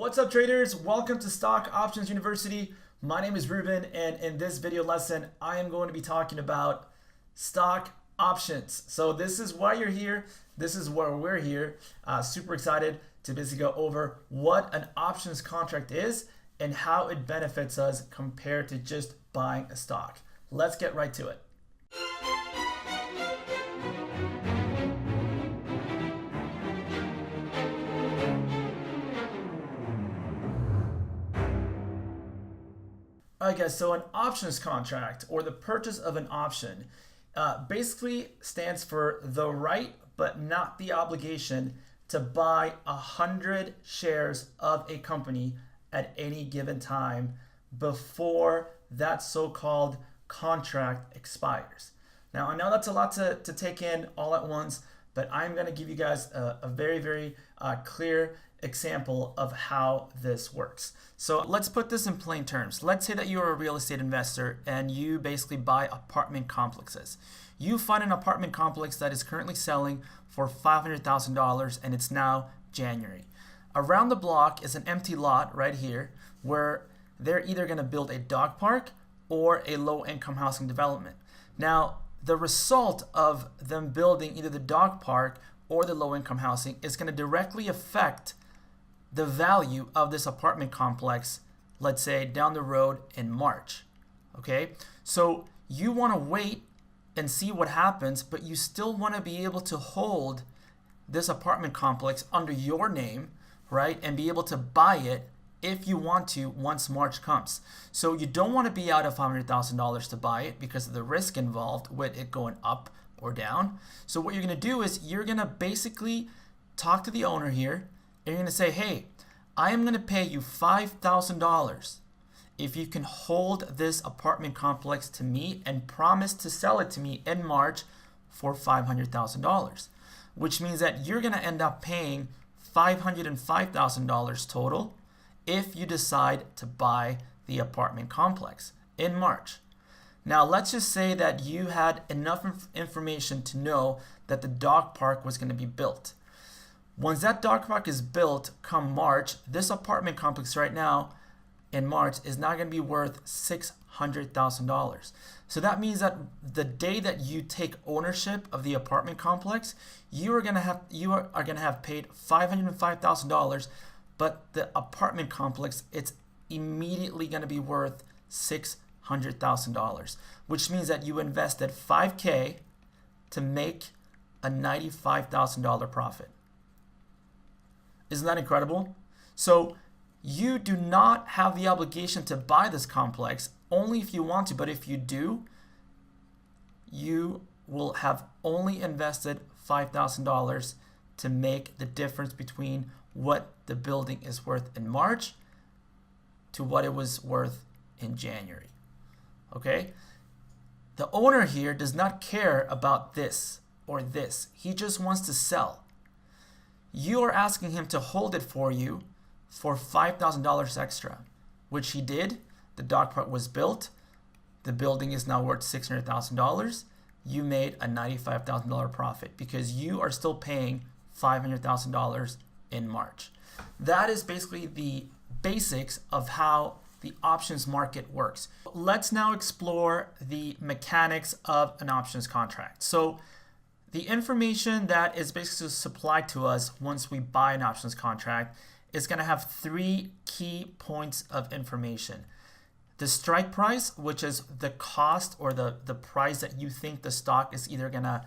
What's up, traders? Welcome to Stock Options University. My name is Ruben, and in this video lesson, I am going to be talking about stock options. So this is why you're here. This is where we're here. Super excited to basically go over what an options contract is and how it benefits us compared to just buying a stock. Let's get right to it. Alright guys, so an options contract, or the purchase of an option, basically stands for the right but not the obligation to buy 100 shares of a company at any given time before that so-called contract expires. Now I know that's a lot to take in all at once, but I'm going to give you guys a very clear example of how this works. So let's put this in plain terms. Let's say that you're a real estate investor and you basically buy apartment complexes. You find an apartment complex that is currently selling for $500,000 and it's now January. Around the block is an empty lot right here where they're either going to build a dog park or a low-income housing development. Now, the result of them building either the dog park or the low-income housing is going to directly affect the value of this apartment complex, let's say down the road in March. Okay, so you want to wait and see what happens, but you still want to be able to hold this apartment complex under your name, right, and be able to buy it if you want to once March comes. So you don't want to be out of $500,000 to buy it because of the risk involved with it going up or down. So what you're going to do is you're going to basically talk to the owner here and you're going to say, hey, I am going to pay you $5,000 if you can hold this apartment complex to me and promise to sell it to me in March for $500,000, which means that you're going to end up paying $505,000 total if you decide to buy the apartment complex in March. Now, let's just say that you had enough information to know that the dog park was going to be built. Once that dog park is built come March, this apartment complex right now in March is now going to be worth $600,000. So that means that the day that you take ownership of the apartment complex, you are going to have paid $505,000, but the apartment complex, it's immediately going to be worth $600,000, which means that you invested $5,000 to make a $95,000 profit. Isn't that incredible? So you do not have the obligation to buy this complex only if you want to, but if you do, you will have only invested $5,000 to make the difference between what the building is worth in March to what it was worth in January. Okay? The owner here does not care about this or this. He just wants to sell. You are asking him to hold it for you for $5,000 extra, which he did. The dog park was built. The building is now worth $600,000. You made a $95,000 profit because you are still paying $500,000 in March. That is basically the basics of how the options market works. Let's now explore the mechanics of an options contract. So the information that is basically supplied to us once we buy an options contract is going to have three key points of information. The strike price, which is the cost or the price that you think the stock is either going to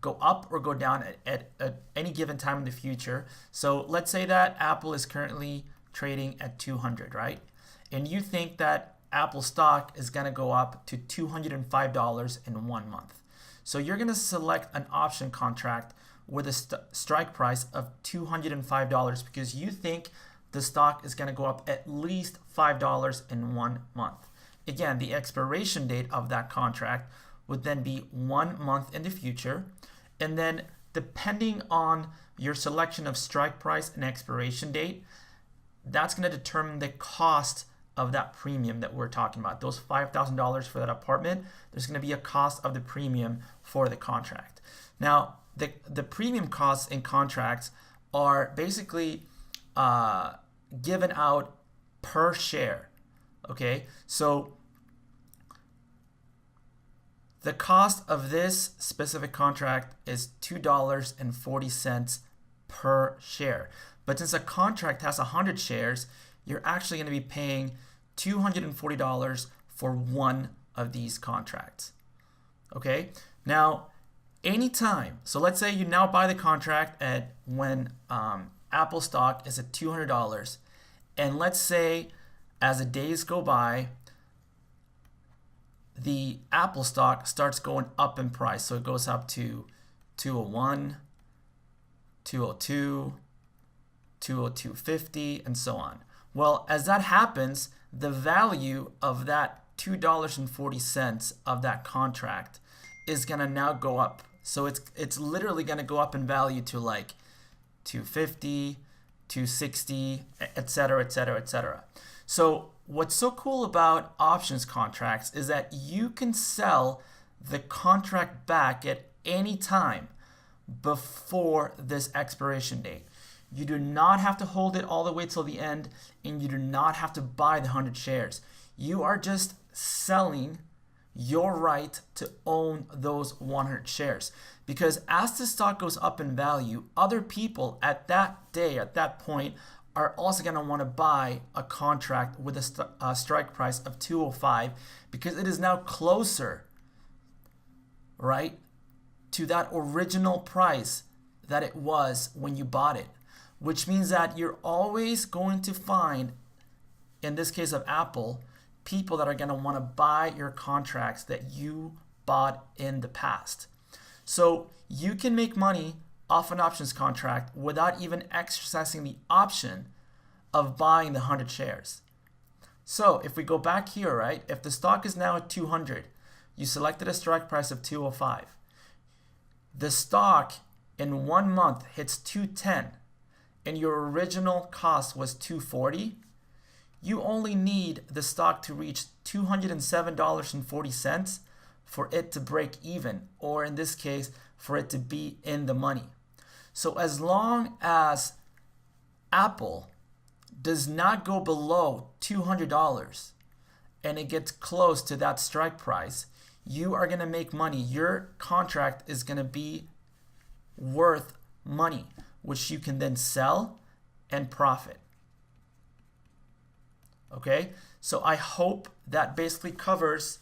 go up or go down at any given time in the future. So let's say that Apple is currently trading at 200, right? And you think that Apple stock is going to go up to $205 in 1 month. So you're going to select an option contract with a strike price of $205 because you think the stock is going to go up at least $5 in 1 month. Again, the expiration date of that contract would then be 1 month in the future. And then depending on your selection of strike price and expiration date, that's going to determine the cost of that premium that we're talking about. Those $5,000 for that apartment, there's going to be a cost of the premium for the contract. Now, the premium costs in contracts are basically given out per share. Okay, so the cost of this specific contract is $2.40 per share. But since a contract has 100 shares, you're actually going to be paying $240 for one of these contracts. Okay, now anytime, so let's say you now buy the contract at when Apple stock is at $200, and let's say as the days go by, the Apple stock starts going up in price. So it goes up to 201, 202, 202.50, and so on. Well, as that happens, the value of that $2.40 of that contract is going to now go up. So it's literally going to go up in value to like 250, 260, etc., etc., etc. So what's so cool about options contracts is that you can sell the contract back at any time before this expiration date. You do not have to hold it all the way till the end, and you do not have to buy the 100 shares. You are just selling your right to own those 100 shares. Because as the stock goes up in value, other people at that day, at that point, are also going to want to buy a contract with a strike price of 205 because it is now closer, right, to that original price that it was when you bought it. Which means that you're always going to find, in this case of Apple, people that are going to want to buy your contracts that you bought in the past. So you can make money off an options contract without even exercising the option of buying the 100 shares. So if we go back here, right, if the stock is now at 200, you selected a strike price of 205. The stock in 1 month hits 210, and your original cost was 240. You only need the stock to reach $207.40 for it to break even, or in this case, for it to be in the money. So as long as Apple does not go below $200 and it gets close to that strike price, you are going to make money. Your contract is going to be worth money, which you can then sell and profit. Okay, so I hope that basically covers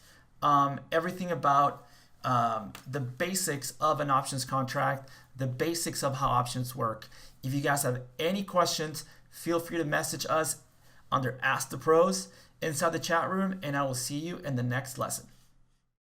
everything about the basics of an options contract, the basics of how options work. If you guys have any questions, feel free to message us under Ask the Pros inside the chat room, and I will see you in the next lesson.